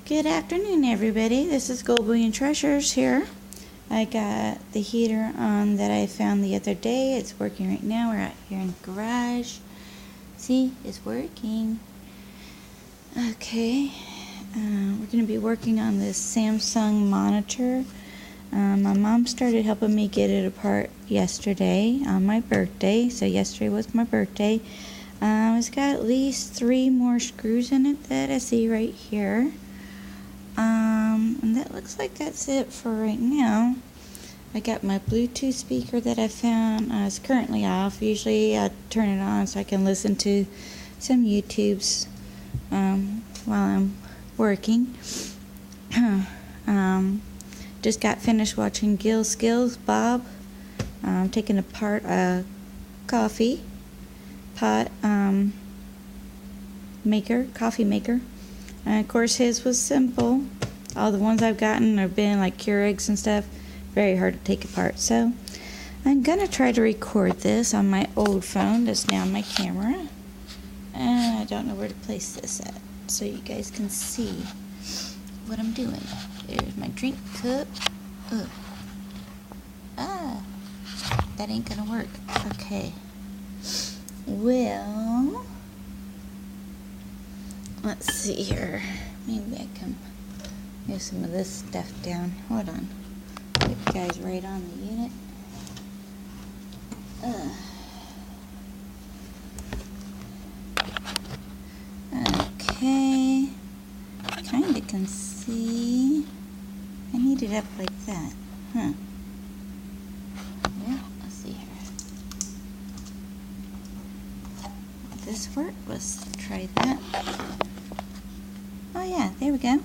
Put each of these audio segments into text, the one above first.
Good afternoon, everybody. This is Gold Bullion Treasures here. I got the heater on that I found the other day. It's working right now. We're out here in the garage. See, it's working. Okay, we're going to be working on this Samsung monitor. My mom started helping me get it apart yesterday on my birthday. So yesterday was my birthday. It's got at least 3 more screws in it that I see right here. And that looks like that's it for right now. I got my Bluetooth speaker that I found. It's currently off. Usually I turn it on so I can listen to some YouTubes while I'm working. Just got finished watching Gill Skills Bob taking apart a coffee pot coffee maker. And of course his was simple. All the ones I've gotten have been like Keurigs and stuff. Very hard to take apart. So I'm gonna try to record this on my old phone that's now my camera. And I don't know where to place this at so you guys can see what I'm doing. There's my drink cup. Ugh. That ain't gonna work. Okay. Well, let's see here. Maybe I can move some of this stuff down. Hold on. Get you guys right on the unit. Okay. Kinda can see. I need it up like that. Huh. Well, let's see here. This work? Let's try that. Oh yeah, there we go.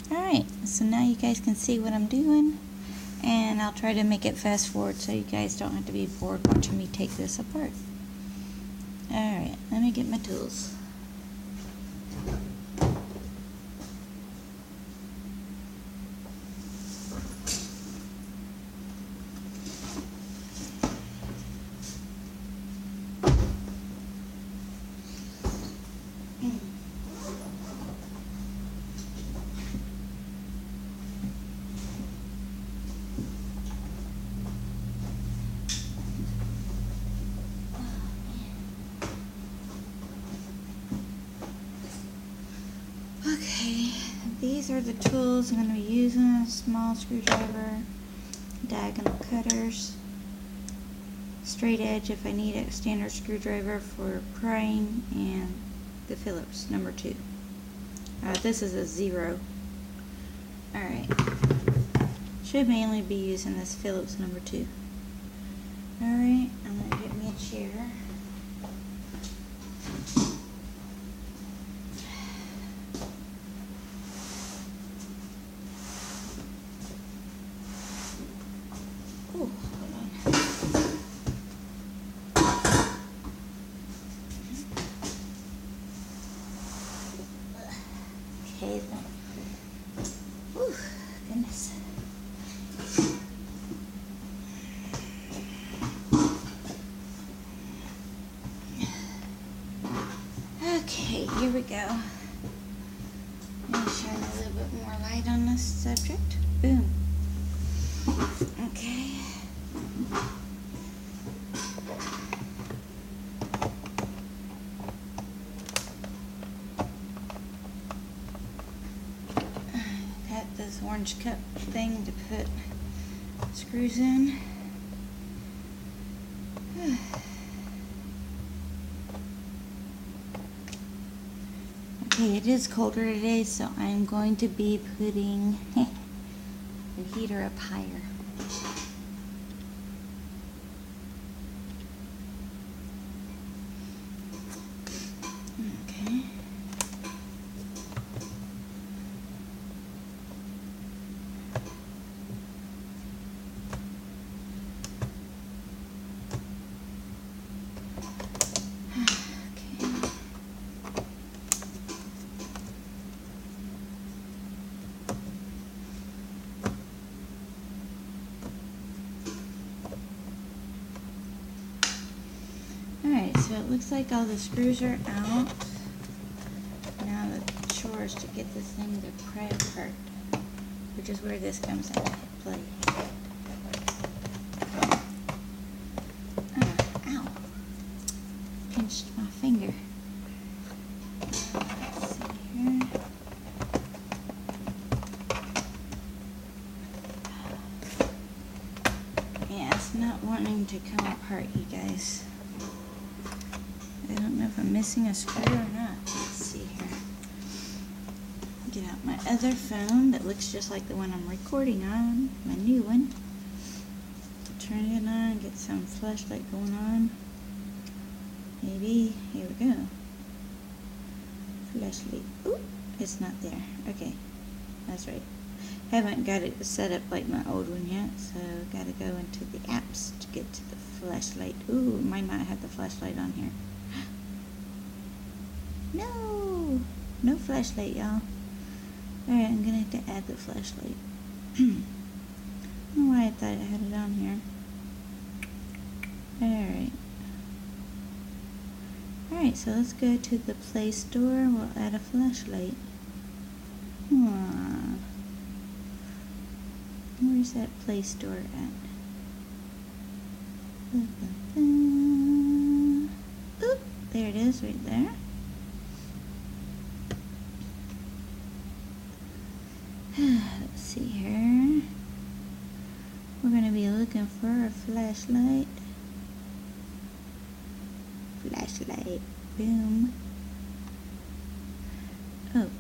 Alright, so now you guys can see what I'm doing, and I'll try to make it fast forward so you guys don't have to be bored watching me take this apart. Alright, let me get my tools. Okay, these are the tools I'm going to be using. A small screwdriver, diagonal cutters, straight edge if I need a standard screwdriver for prying, and the Phillips number 2. This is a 0. Alright, should mainly be using this Phillips number 2. Alright, I'm going to get me a chair. Okay then. Whew, goodness. Okay, here we go. Let me shine a little bit more light on this subject. Boom. Okay. This orange cup thing to put screws in. Okay, it is colder today, so I'm going to be putting the heater up higher. Okay. Alright, so it looks like all the screws are out. Now the chores to get this thing to pry apart, which is where this comes into play. Ow. Pinched my finger. Let's see here. Yeah, it's not wanting to come apart, you guys. I don't know if I'm missing a screw or not. Let's see here. Get out my other phone that looks just like the one I'm recording on, my new one. Turn it on, get some flashlight going on. Maybe, here we go. Flashlight. Oop, it's not there. Okay, that's right. Haven't got it set up like my old one yet, so gotta go into the apps to get to the flashlight. Ooh, might not have the flashlight on here. No! No flashlight, y'all. Alright, I'm gonna have to add the flashlight. I don't know why I thought I had it on here. Alright. Alright, so let's go to the Play Store. We'll add a flashlight. Where's that Play Store at? Oop, there it is, right there. Let's see here. We're going to be looking for a flashlight. Flashlight. Boom. Oh.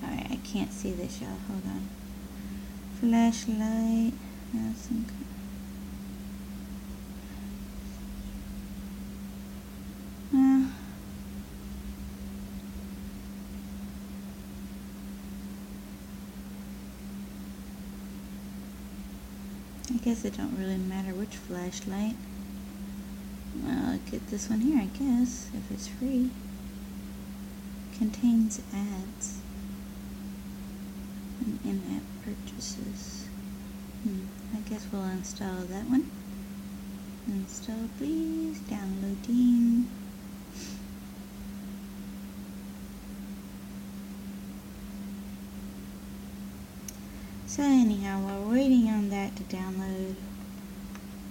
Alright, I can't see this, y'all. Hold on. Flashlight. Some I guess it don't really matter which flashlight. Well, I'll get this one here, I guess, if it's free. Contains ads and in-app purchases. I guess we'll install that one. Install, please. Downloading. So anyhow, while we're waiting on that to download,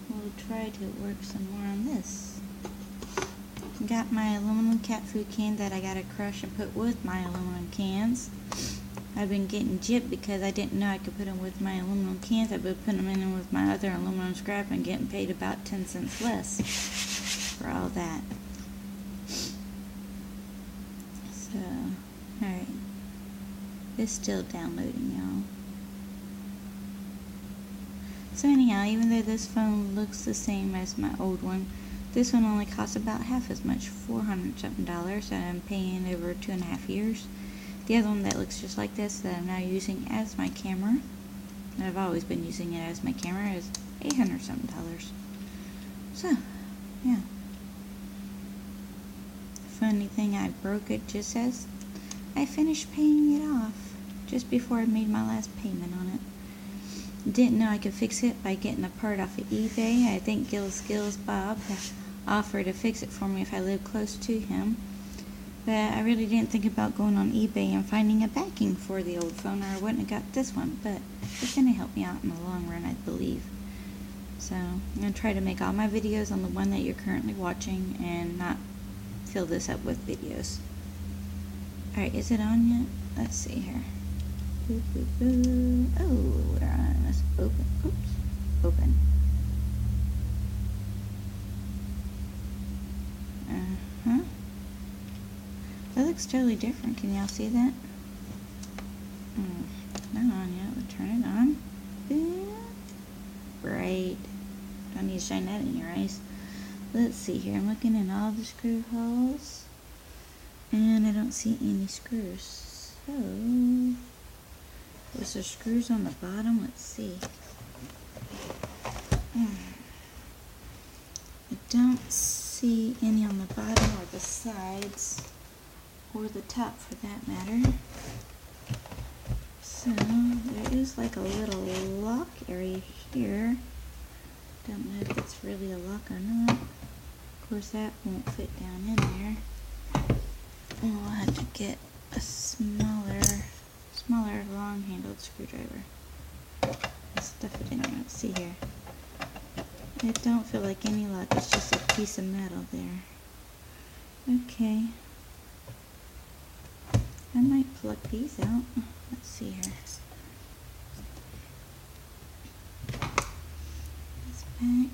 we'll try to work some more on this. Got my aluminum cat food can that I gotta crush and put with my aluminum cans. I've been getting gypped because I didn't know I could put them with my aluminum cans. I've been putting them in with my other aluminum scrap and getting paid about 10 cents less for all that. So, alright. It's still downloading, y'all. So anyhow, even though this phone looks the same as my old one, this one only costs about half as much, $400 something that I'm paying over 2.5 years. The other one that looks just like this that I'm now using as my camera, that I've always been using it as my camera, is $800 something. So, yeah. Funny thing, I broke it just as I finished paying it off, just before I made my last payment on it. Didn't know I could fix it by getting a part off of eBay. I think Skills Bob offered to fix it for me if I lived close to him. But I really didn't think about going on eBay and finding a backing for the old phone, or I wouldn't have got this one. But it's going to help me out in the long run, I believe. So I'm going to try to make all my videos on the one that you're currently watching and not fill this up with videos. Alright, is it on yet? Let's see here. Oh, we're on. Let's open. Oops. Open. That looks totally different. Can y'all see that? Not on yet. We'll turn it on. Bright. Don't need to shine that in your eyes. Let's see here. I'm looking in all the screw holes, and I don't see any screws. So, was there screws on the bottom? Let's see. I don't see any on the bottom or the sides, or the top for that matter. So there is like a little lock area here. Don't know if it's really a lock or not. Of course that won't fit down in there. And we'll have to get a smaller long-handled screwdriver. Stuff it in there. Let's see here. It don't feel like any lock. It's just a piece of metal there. Okay. I might plug these out. Let's see here. This back.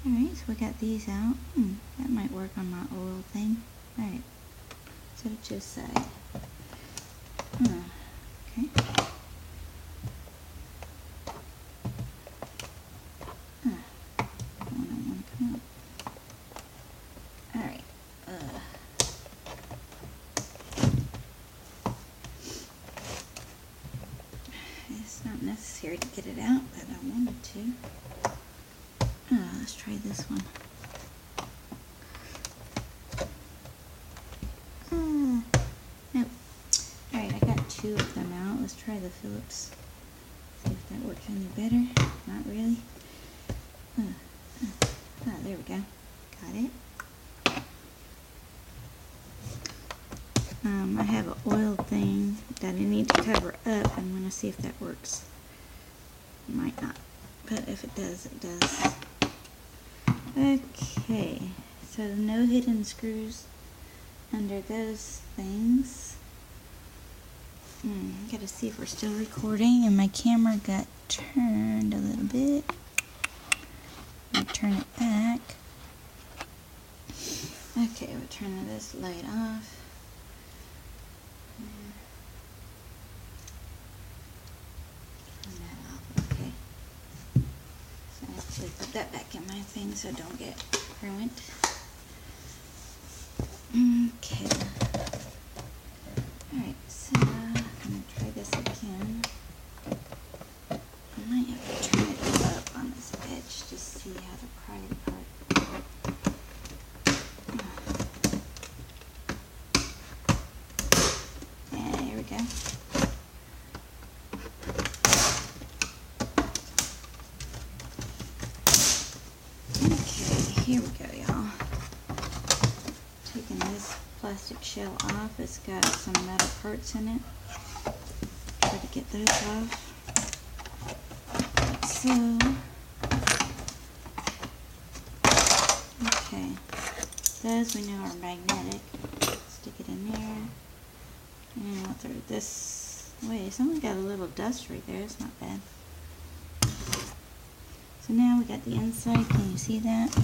Alright, so we got these out. That might work on my oil thing. Alright. Set it to the side. Okay. Alright. It's not necessary to get it out, but I wanted to. Let's try this one. Nope. Alright, I got two of them out. Let's try the Phillips. See if that works any better. Not really. There we go. Got it. I have an oil thing that I need to cover up. I'm going to see if that works. Might not. But if it does, it does. Okay. So no hidden screws under those things. Gotta see if we're still recording, and my camera got turned a little bit. I'll turn it back. Okay, we're turning this light off. Turn that off, okay. So I have to put that back in my thing so I don't get ruined. Okay. Alright, so I'm going to try this again. I might have to turn it up on this edge to see how to pry it apart. Yeah, here we go. Okay, here we go, y'all. Taking this plastic shell off. It's got some metal parts in it. Try to get those off. So, okay, those we know are magnetic. Stick it in there, and we'll throw this away. It's only got a little dust right there. It's not bad. So now we got the inside. Can you see that?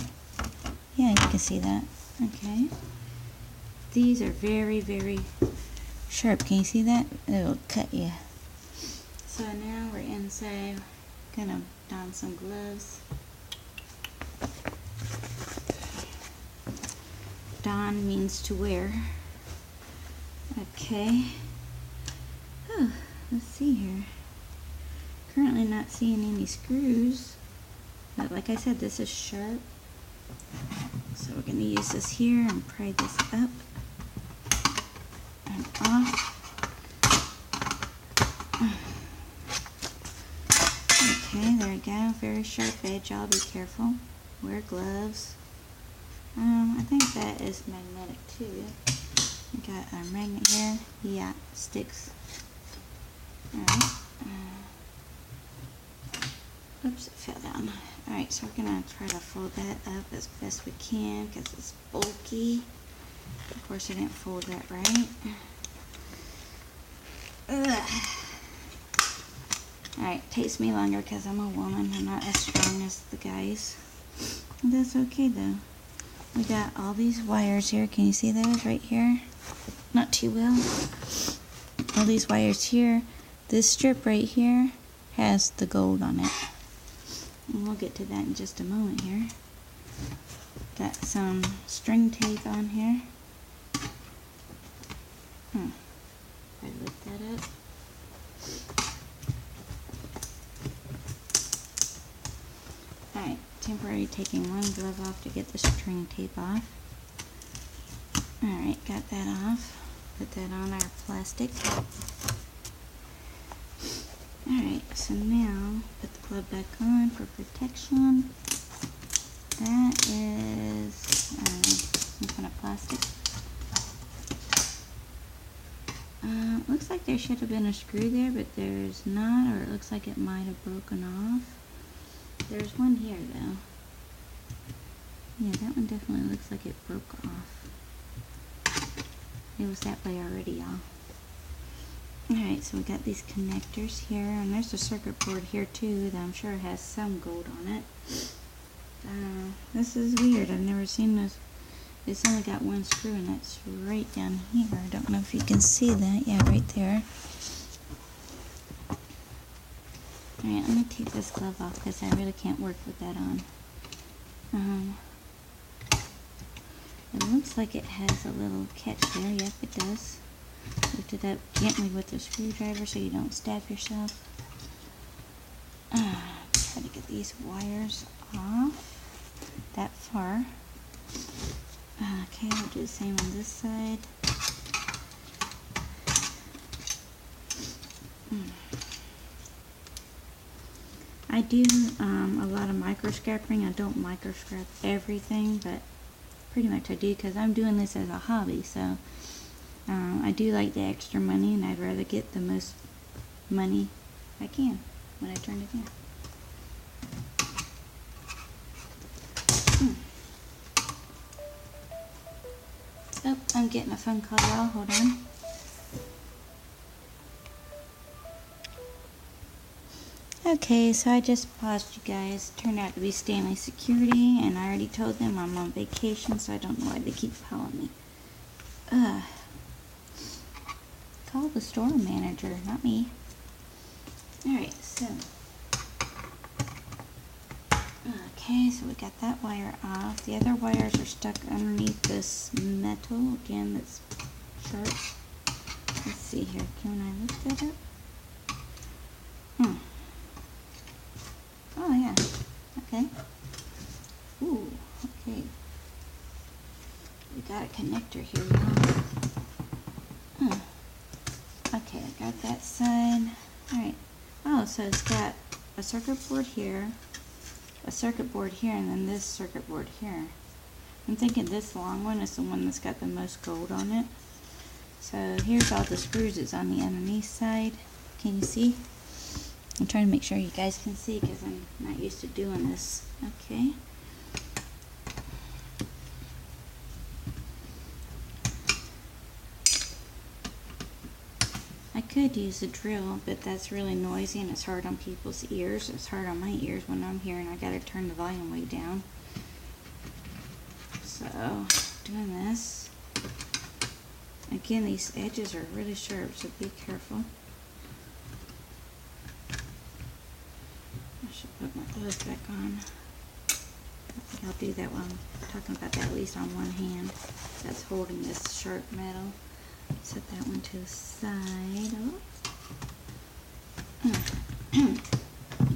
Yeah, you can see that. Okay. These are very, very sharp. Can you see that? It'll cut you. So now we're inside. Gonna don some gloves. Don means to wear. Okay. Oh, let's see here. Currently not seeing any screws. But like I said, this is sharp. So we're gonna use this here and pry this up and off. Okay, there we go. Very sharp edge. I'll be careful. Wear gloves. I think that is magnetic too. We got our magnet here. Yeah, it sticks. Alright. Oops, it fell down. Alright, so we're going to try to fold that up as best we can because it's bulky. Of course, I didn't fold that right. Alright, takes me longer because I'm a woman. I'm not as strong as the guys. That's okay though. We got all these wires here. Can you see those right here? Not too well. All these wires here. This strip right here has the gold on it. And we'll get to that in just a moment here. Got some string tape on here. I lift that up. Alright, temporarily taking one glove off to get the string tape off. Alright, got that off. Put that on our plastic. Alright, so now put the glove back on for protection. That is some kind of plastic. Looks like there should have been a screw there, but there's not, or it looks like it might have broken off. There's one here though. Yeah, that one definitely looks like it broke off. It was that way already, y'all. Alright, so we got these connectors here, and there's a circuit board here too that I'm sure has some gold on it. This is weird. I've never seen this. It's only got one screw, and that's right down here. I don't know if you can see that. Yeah, right there. Alright, I'm going to take this glove off because I really can't work with that on. It looks like it has a little catch there. Yep, it does. Lift it up gently with the screwdriver so you don't stab yourself. Try to get these wires off that far. Okay, I'll do the same on this side. I do a lot of micro scrapping. I don't micro scrap everything, but pretty much I do because I'm doing this as a hobby. So I do like the extra money, and I'd rather get the most money I can when I turn it in. Oh, I'm getting a phone call, y'all. Hold on. Okay, so I just paused you guys. Turned out to be Stanley Security, and I already told them I'm on vacation, so I don't know why they keep calling me. Call the store manager, not me. Alright, so. Okay, so we got that wire off. The other wires are stuck underneath this metal, again, that's sharp. Let's see here. Can I lift that up? Oh, yeah. Okay. Ooh, okay. We got a connector here, y'all. Okay, I got that side. Alright. Oh, so it's got a circuit board here, a circuit board here, and then this circuit board here. I'm thinking this long one is the one that's got the most gold on it. So here's all the screws. It's on the underneath side. Can you see? I'm trying to make sure you guys can see because I'm not used to doing this. Okay. I could use a drill, but that's really noisy and it's hard on people's ears. It's hard on my ears when I'm here and I gotta turn the volume way down. So, doing this. Again, these edges are really sharp, so be careful. I should put my gloves back on. I think I'll do that while I'm talking about that, at least on one hand. That's holding this sharp metal. Set that one to the side.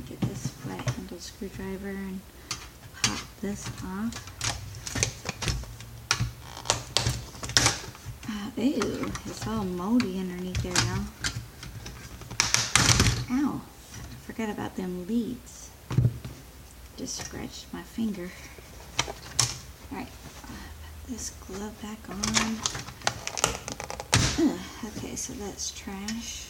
Get this flat-handled screwdriver and pop this off. Ew, it's all moldy underneath there now. Ow, I forgot about them leads. Just scratched my finger. Alright, put this glove back on. Okay, so that's trash.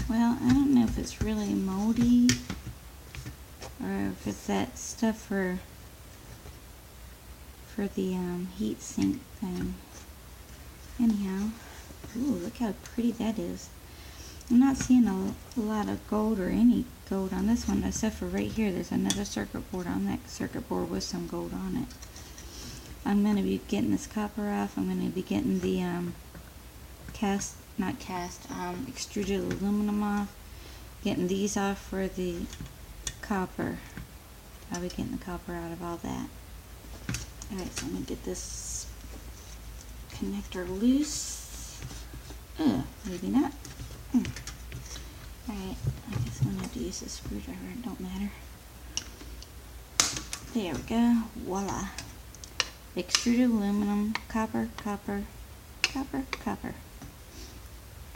Well, I don't know if it's really moldy or if it's that stuff for the heat sink thing. Anyhow, ooh, look how pretty that is. I'm not seeing a lot of gold or any gold on this one, except for right here. There's another circuit board on that circuit board with some gold on it. I'm going to be getting this copper off. I'm going to be getting the extruded aluminum off. Getting these off for the copper. I'll be getting the copper out of all that. Alright, so I'm going to get this connector loose. Maybe not. Alright, I guess I'm going to have to use a screwdriver. It don't matter. There we go. Voila. Extruded aluminum, copper, copper, Copper, copper.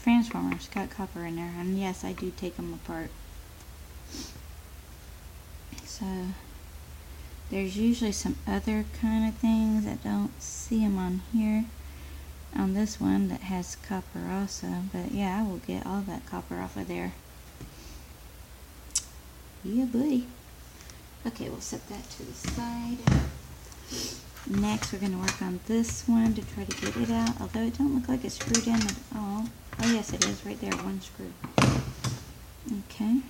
Transformers got copper in there, and yes, I do take them apart. So there's usually some other kind of things that don't see them on here. On this one that has copper also, but yeah, I will get all that copper off of there. Yeah, buddy. Okay, we'll set that to the side. Next, we're going to work on this one to try to get it out, although it don't look like it's screwed in at all. Oh yes, it is right there, one screw. Okay.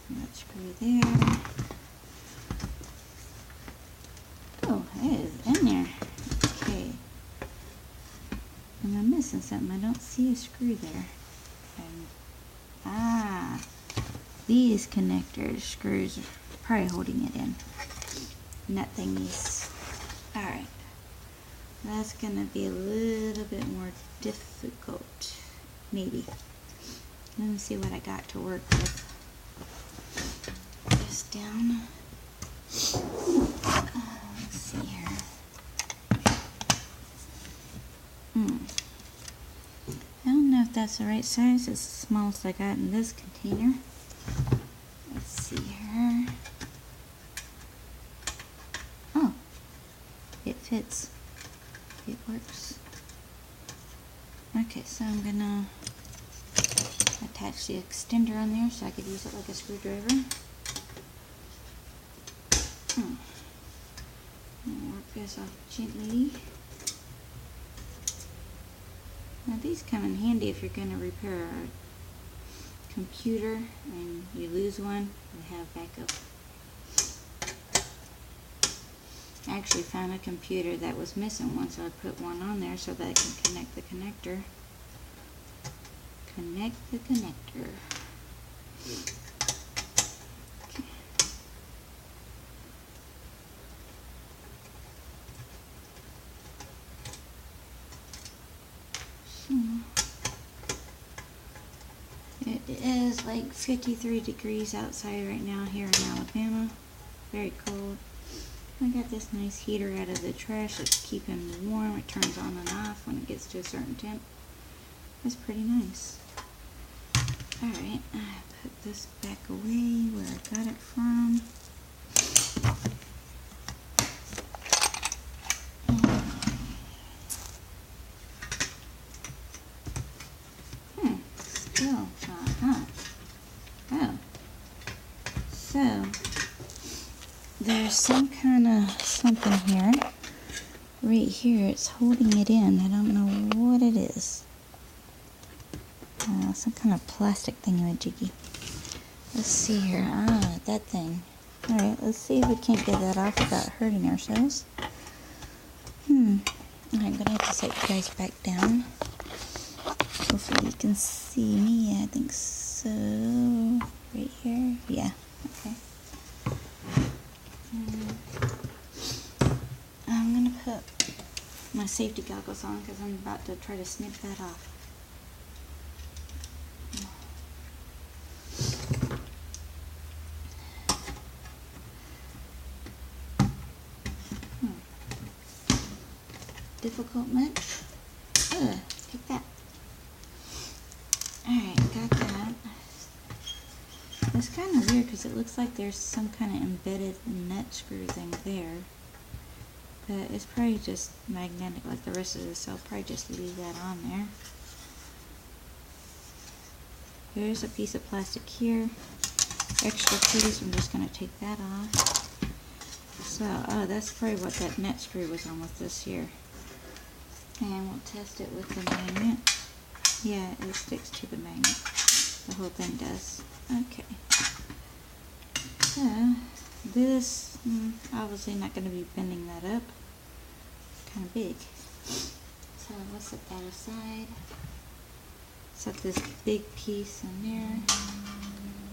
That screw there. Oh, it is in there. Okay. Am I missing something? I don't see a screw there. These connectors, screws, are probably holding it in. Nut thingies. Alright. That's going to be a little bit more difficult. Maybe. Let me see what I got to work with. This down. Let's see here. I don't know if that's the right size. It's the smallest I got in this container. Let's see here. Oh, it fits. It works. Okay, so I'm gonna attach the extender on there so I could use it like a screwdriver. Work this off gently. Now these come in handy if you're going to repair a computer and you lose one, you have backup. I actually found a computer that was missing one, so I put one on there so that I can connect the connector. Connect the connector. Okay. It is like 53 degrees outside right now here in Alabama. Very cold. I got this nice heater out of the trash that's keeping me warm. It turns on and off when it gets to a certain temp. It's pretty nice. Alright, I put this back away where I got it from. Still, Oh. So, there's some kind of something here. Right here, it's holding it in. I don't know what it is. Some kind of plastic thingamajiggy. Let's see here. That thing. Alright, let's see if we can't get that off without hurting ourselves. I'm gonna have to set you guys back down. Hopefully you can see me. I think so. Right here. Yeah. Okay. I'm gonna put my safety goggles on because I'm about to try to snip that off. Difficult much? Take that. Alright, got that. It's kind of weird because it looks like there's some kind of embedded nut screw thing there. But it's probably just magnetic like the rest of this, so I'll probably just leave that on there. There's a piece of plastic here. Extra piece, I'm just going to take that off. So, that's probably what that nut screw was on with this here. And we'll test it with the magnet. Yeah, it sticks to the magnet. The whole thing does. Okay. So, this, obviously not going to be bending that up. Kind of big. So, we'll set that aside. Set this big piece in there.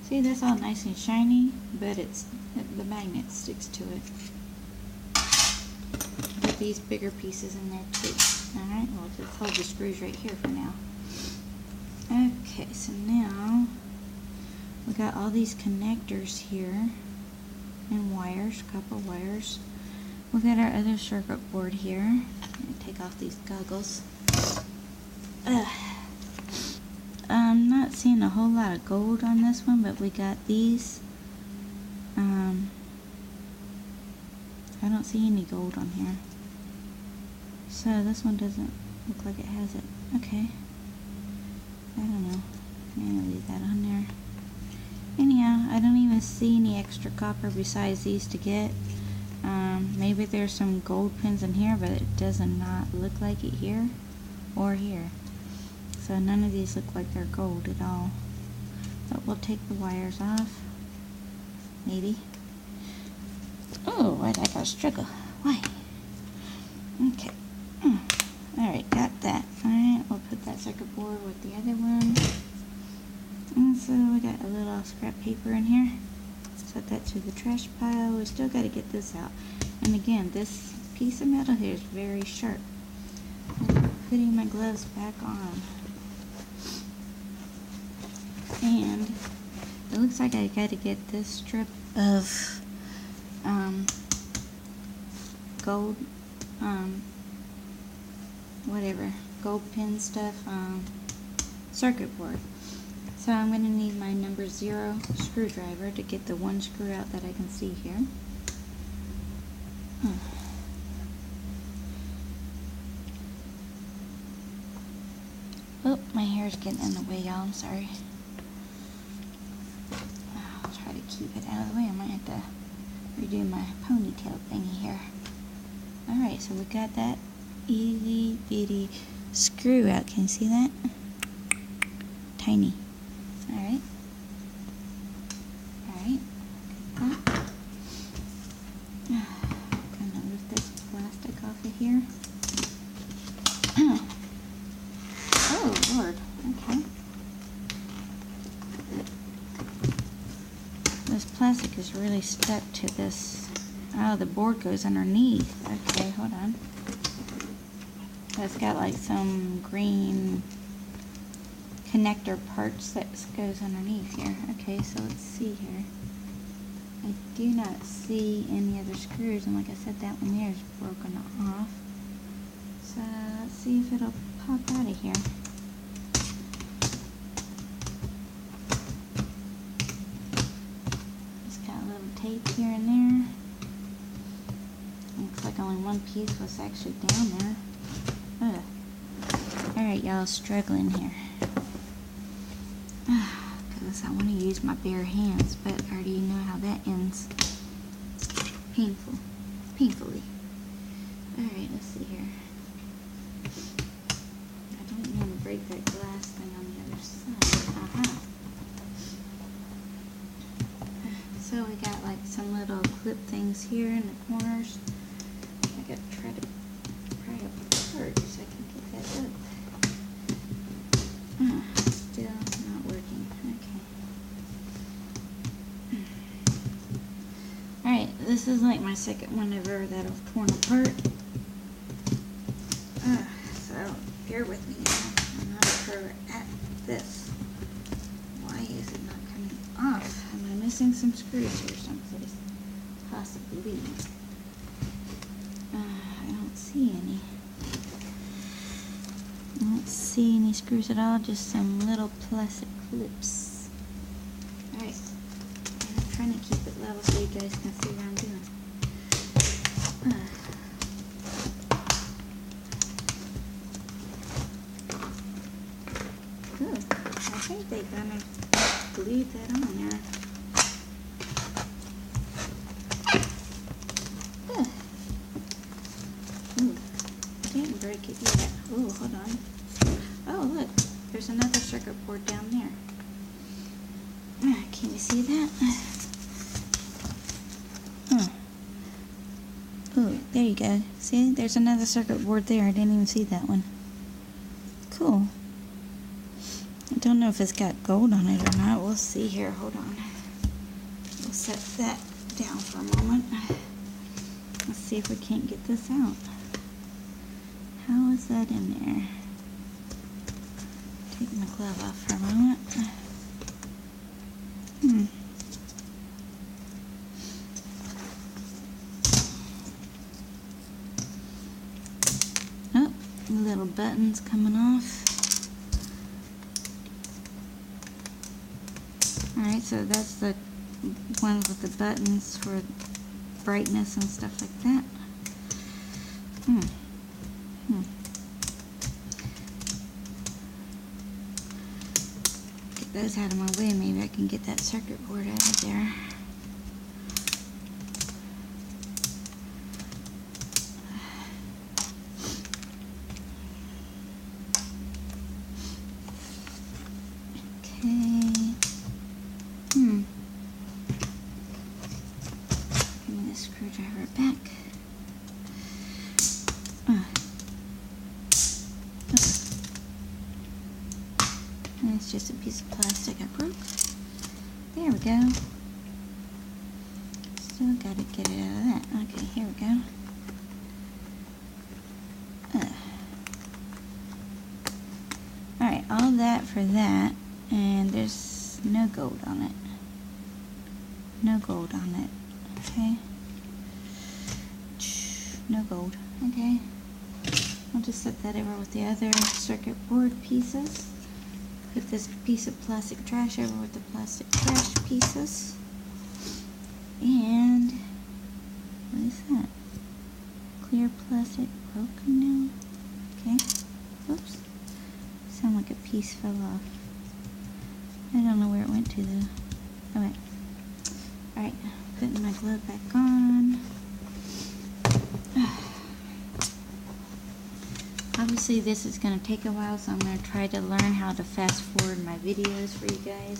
See, that's all nice and shiny, but the magnet sticks to it. Put these bigger pieces in there too. Alright, we'll just hold the screws right here for now. Okay, so now We got all these connectors here and wires, a couple wires. We got our other circuit board here. Take off these goggles. I'm not seeing a whole lot of gold on this one, but we got these. I don't see any gold on here. So this one doesn't look like it has it. Okay. I don't know. I'm gonna leave that on there. Anyhow, I don't even see any extra copper besides these to get. Maybe there's some gold pins in here, but it does not look like it here or here. So none of these look like they're gold at all. But we'll take the wires off. Maybe. Oh, why'd I gotta struggle? Why? Okay. Alright, got that. Alright, we'll put that circuit board with the other one. And so we got a little scrap paper in here. Set that to the trash pile. We still gotta get this out. And again, this piece of metal here is very sharp. I'm putting my gloves back on. And it looks like I gotta get this strip of gold, whatever, gold pin stuff, circuit board. So I'm going to need my number 0 screwdriver to get the one screw out that I can see here. Oh, my hair's getting in the way, y'all. I'm sorry. I'll try to keep it out of the way. I might have to redo my ponytail thingy here. Alright, so we got that itty bitty screw out. Can you see that? Tiny. Alright. Alright. Gonna lift this plastic off of here. Oh, Lord. Okay. This plastic is really stuck to this. Oh, the board goes underneath. Okay, hold on. It's got like some green connector parts that goes underneath here. Okay, so let's see here. I do not see any other screws, and like I said, that one there is broken off. So let's see if it'll pop out of here. It's got a little tape here and there. Looks like only one piece was actually down there. Ugh. Alright, y'all, struggling here. Because I want to use my bare hands, but I already know how that ends. Painfully. Alright, let's see here. I don't want to break that glass thing on the other side. So we got like some little clip things here in the corners. I gotta try to pry it apart so I can get that up. Still not working. Okay. Alright, this is like my second one ever that I've torn apart. So bear with me now. I'm not a pro at this. Why is it not coming off? Am I missing some screws here someplace? Possibly. I don't see any. I don't see any screws at all, just some little plastic clips. Alright. I'm trying to keep it level so you guys can see what I'm doing. Good. I think they kind of glued that on there. Didn't break it yet. Oh, hold on. Oh, look. There's another circuit board down there. Can you see that? Oh, there you go. See? There's another circuit board there. I didn't even see that one. Cool. I don't know if it's got gold on it or not. We'll see here. Hold on. We'll set that down for a moment. Let's see if we can't get this out. How is that in there? Take my glove off for a moment. Oh, the little buttons coming off. Alright, so that's the ones with the buttons for brightness and stuff like that. Get those out of my way, maybe I can get that circuit board out of there. Screwdriver back. And it's just a piece of plastic I broke. There we go. Still gotta get it out of that. Okay, here we go. Alright, all that for that, and there's no gold on it. No gold on it. Okay. No gold. Okay. I'll just set that over with the other circuit board pieces. Put this piece of plastic trash over with the plastic trash pieces. And what is that? Clear plastic broken now. Okay. Oops. Sound like a piece fell off. I don't know where it went to though. Oh wait. Alright, putting my glove back on. Obviously this is going to take a while, so I'm going to try to learn how to fast forward my videos for you guys.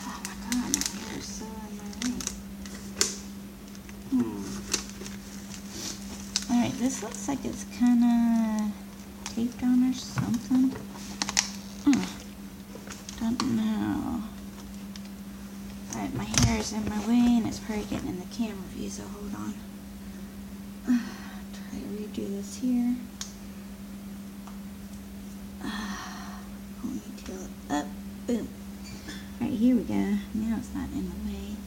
Oh my god, my hair is so in my way. Alright, this looks like it's kind of taped on or something. Don't know. Alright, my hair is in my way and it's probably getting in the camera view, so hold on. Try to redo this here. Ponytail it up. Boom. Alright, here we go. Now it's not in the way.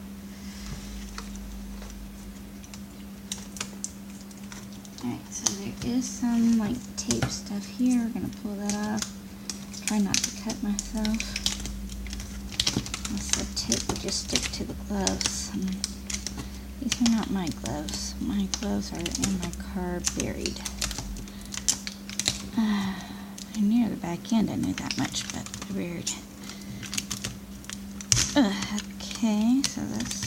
Alright, so there is some like tape stuff here. We're going to pull that off. Try not to cut myself. The tape will just stick to the gloves. These are not my gloves. My gloves are in my car buried. I'm near the back end, I knew that much, but they're buried. Okay, so that's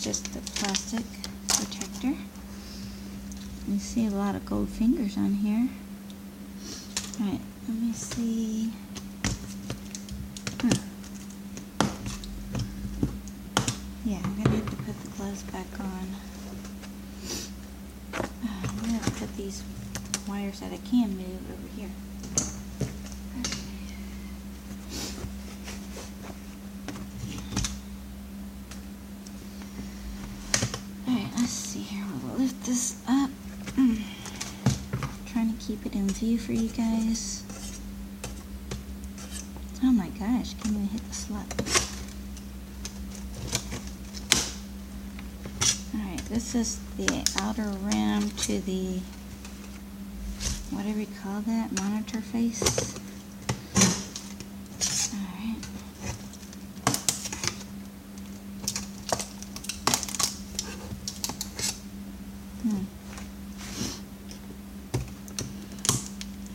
just the plastic protector. You see a lot of gold fingers on here. Alright, let me see. Yeah, I'm going to have to put the gloves back on. I'm going to have to put these wires that I can move over here. Alright, let's see here. We'll lift this up. Trying to keep it in view for you guys. Oh my gosh, can't even hit the slot. Alright, this is the outer rim to the, whatever you call that, monitor face. Alright.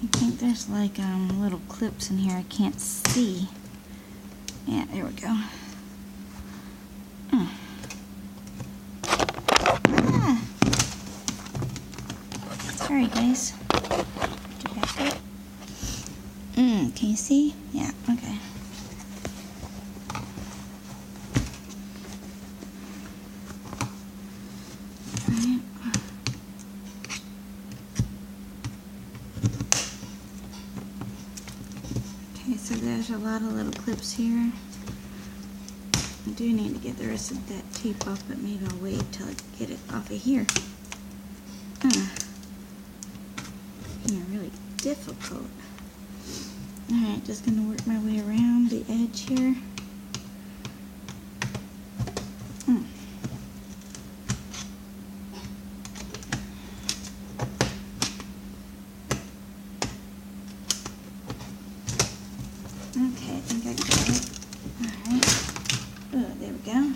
I think there's like little clips in here I can't see. Yeah, there we go. Sorry guys. Back up. Can you see? Yeah, okay. Okay, so there's a lot of little clips here. I do need to get the rest of that tape off, but maybe I'll wait till I get it off of here. Yeah, really difficult. Alright, just gonna work my way around the edge here. Okay, I think I got it. Alright. Oh, there we go.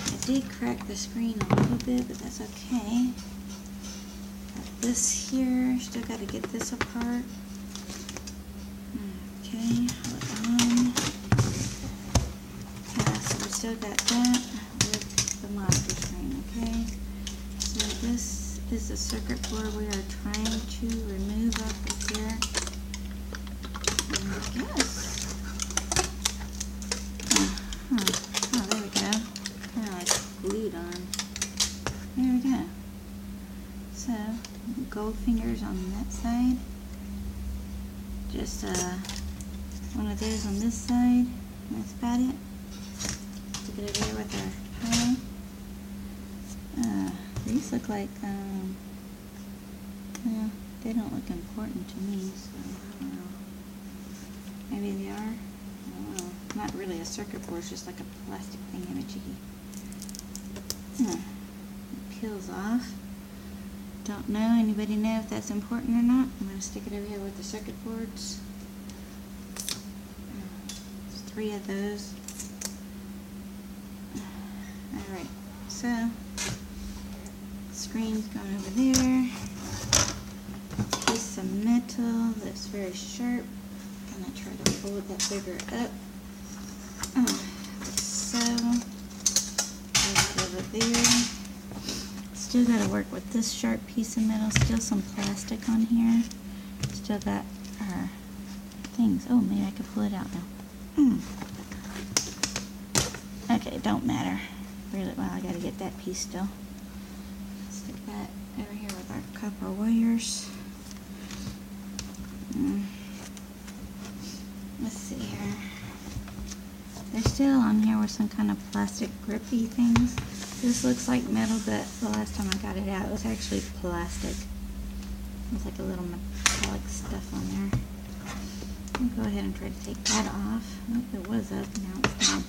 I did crack the screen a little bit, but that's okay. Got this here. Still got to get this apart. Okay, hold on. Yeah, so we still got that with the monster screen, okay? So this is the circuit board we are trying to remove off of here. Yes. Oh, there we go. Kind of like glued on. There we go. So, gold fingers on that side. Just one of those on this side. That's about it. Stick it over here with our pie. These look like, well, they don't look important to me, so I don't know. Maybe they are. I don't know. Not really a circuit board, it's just like a plastic thingamajiggy. It peels off. Don't know. Anybody know if that's important or not? I'm going to stick it over here with the circuit boards. There's 3 of those. Alright, so screen's going over there. Piece of metal that's very sharp. I'm going to try to pull that bigger up. Like so. Put it over there. Still got to work with this sharp piece of metal. Still some plastic on here. Still got our things. Oh, maybe I can pull it out now. Okay, don't matter. Really, well, I got to get that piece still. Stick that over here with our copper wires. Let's see here. They're still on here with some kind of plastic grippy things. This looks like metal, but the last time I got it out, it was actually plastic. It was like a little metallic stuff on there. I'll go ahead and try to take that off. Oh, it was up, now it's down.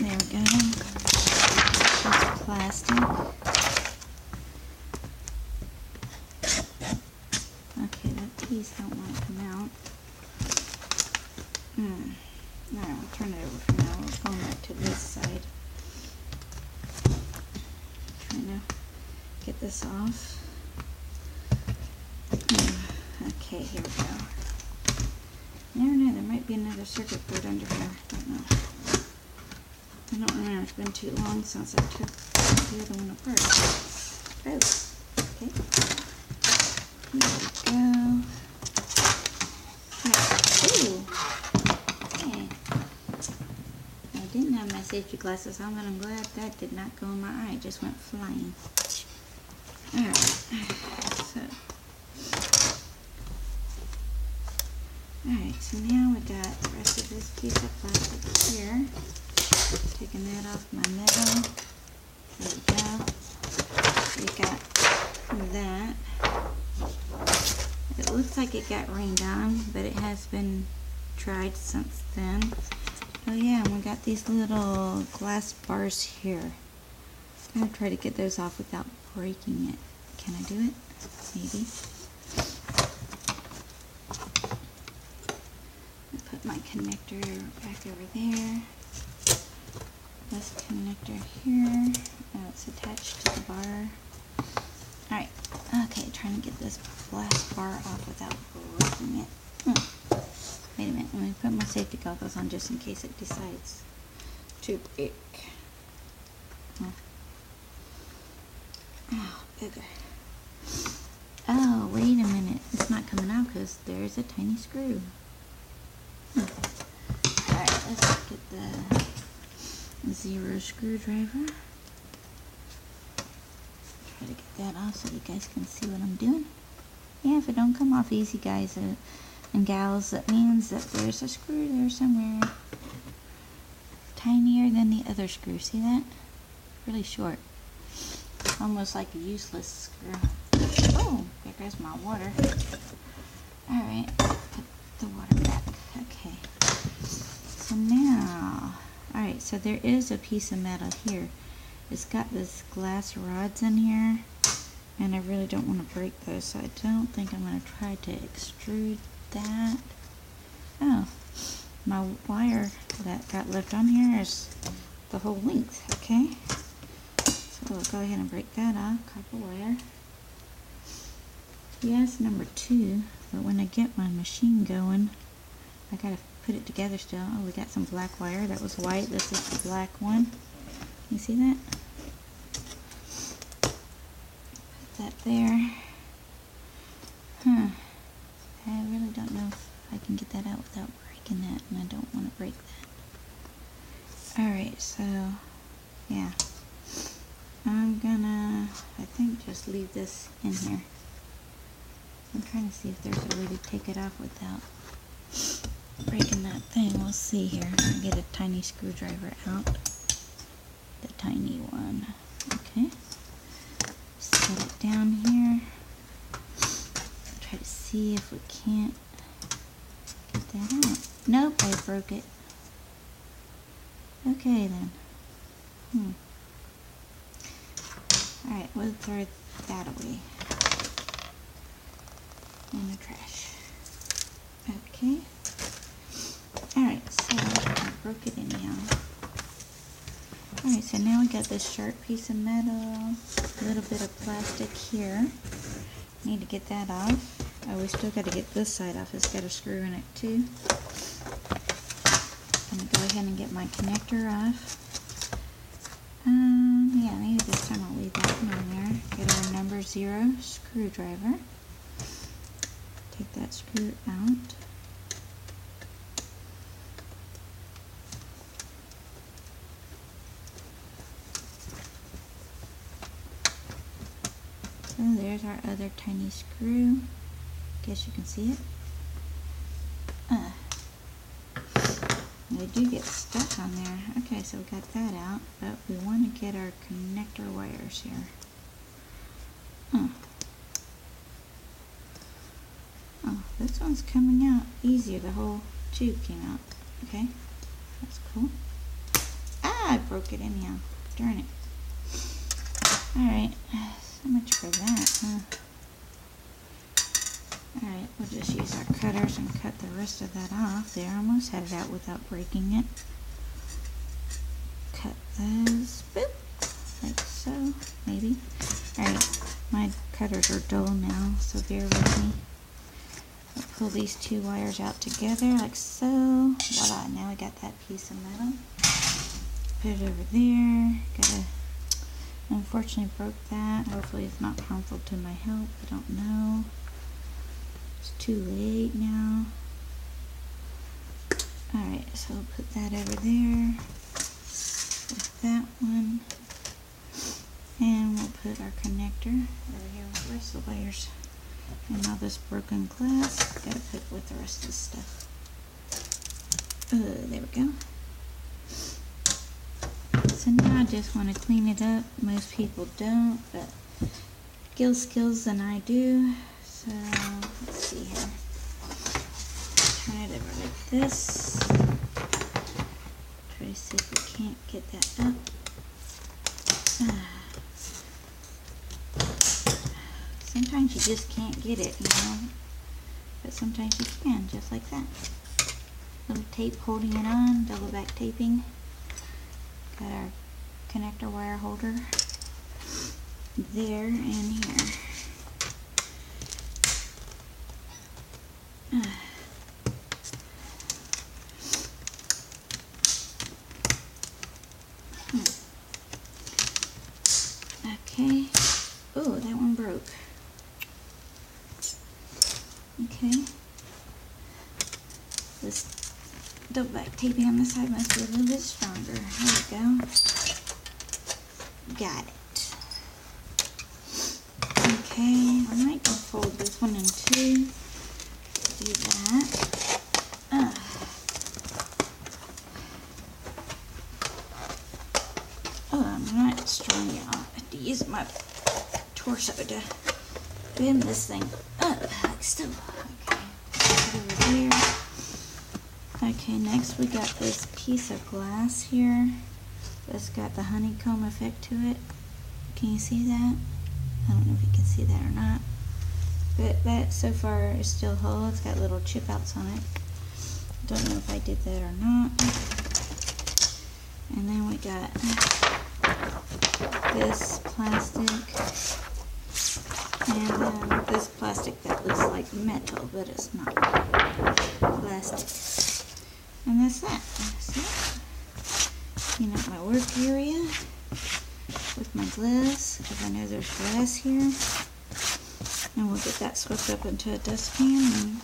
There we go. That's plastic. Okay, that piece don't want to come out. Alright, we'll turn it over for now. We're going back to this side. Trying to get this off. Okay, here we go. Never know, there might be another circuit board under here. Don't know. I don't remember. It's been too long since I took the other one apart. Oh, okay. Here we go. Ooh. Okay. I didn't have my safety glasses on, but I'm glad that did not go in my eye. It just went flying. Alright. So. Alright, so now we got the rest of this piece of plastic here. Taking that off my metal. There we go. We got that. It looks like it got rained on, but it has been dried since then. Oh yeah, and we got these little glass bars here. I'm going to try to get those off without breaking it. Can I do it? Maybe. Put my connector back over there. This connector here. Oh, it's attached to the bar. Alright. Okay, trying to get this glass bar off without breaking it. Wait a minute. Let me put my safety goggles on just in case it decides to break. Oh, bigger. Oh, wait a minute. It's not coming out because there's a tiny screw. Alright, let's get the 0 screwdriver. Try to get that off so you guys can see what I'm doing. Yeah, if it don't come off easy, guys, and gals, that means that there's a screw there somewhere. Tinier than the other screw. See that? Really short. Almost like a useless screw. Oh, there goes my water. Alright, put the water back. Okay. So now, alright, so there is a piece of metal here. It's got this glass rods in here, and I really don't want to break those, so I don't think I'm going to try to extrude that. Oh, my wire that got left on here is the whole length, okay? So we'll go ahead and break that off, copper wire. Yes, number 2, but when I get my machine going, I gotta put it together still. Oh, we got some black wire. That was white. This is the black one. You see that? Put that there. Huh. I really don't know if I can get that out without breaking that, and I don't want to break that. Alright, so, yeah. I'm gonna, I think, just leave this in here. I'm trying to see if there's a way to take it off without breaking that thing. We'll see here. I'll get a tiny screwdriver out. The tiny one. Okay. Set it down here. Try to see if we can't get that out. Nope, I broke it. Okay then. Alright, we'll throw that away in the trash. Okay. Alright, so I broke it anyhow. Alright, so now we got this sharp piece of metal, a little bit of plastic here. Need to get that off. Oh, we still got to get this side off. It's got a screw in it too. I'm going to go ahead and get my connector off. Yeah, maybe this time I'll leave that one on there. Get our number 0 screwdriver. Take that screw out. So there's our other tiny screw. Guess you can see it. They do get stuck on there. Okay, so we got that out, but we want to get our connector wires here. Oh, this one's coming out easier. The whole tube came out. Okay, that's cool. Ah, I broke it anyhow. Darn it. Alright, so much for that, huh? Alright, we'll just use our cutters and cut the rest of that off there. Almost had it out without breaking it. Cut those, boop, like so, maybe. Alright, my cutters are dull now, so bear with me. I'll pull these 2 wires out together, like so. Voila, now I got that piece of metal. Put it over there. Unfortunately broke that. Hopefully it's not harmful to my health. I don't know. It's too late now. Alright, so we'll put that over there. With that one. And we'll put our connector over here with the rest of the wires. And all this broken glass, gotta put with the rest of the stuff. There we go. So now I just want to clean it up. Most people don't, but Gil skills than I do. So let's see here. Turn it over like this. Try to see if we can't get that up. Sometimes you just can't get it, you know, but sometimes you can, just like that. Little tape holding it on, double back taping. Got our connector wire holder there and here. Okay. Oh, that one broke. Okay. This double back taping on this side must be a little bit stronger. There we go. Got it. Okay, I might just fold this one in 2. do that. Oh, I'm not strong enough. I have to use my torso to bend this thing up like so. Okay, put it over here. Okay, next we got this piece of glass here that's got the honeycomb effect to it. Can you see that? I don't know if you can see that or not. But that so far is still whole. It's got little chip outs on it. Don't know if I did that or not. And then we got this plastic. And then this plastic that looks like metal, but it's not plastic. And that's that. So, clean up my work area with my gloves, because I know there's glass here. And we'll get that swept up into a dustpan, and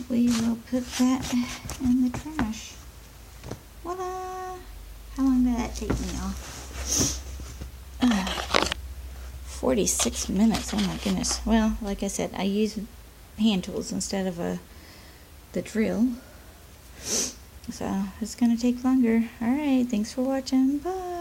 we will put that in the trash. Voila! How long did that take me, y'all? 46 minutes. Oh my goodness. Well, like I said, I use hand tools instead of the drill. So it's going to take longer. Alright, thanks for watching. Bye!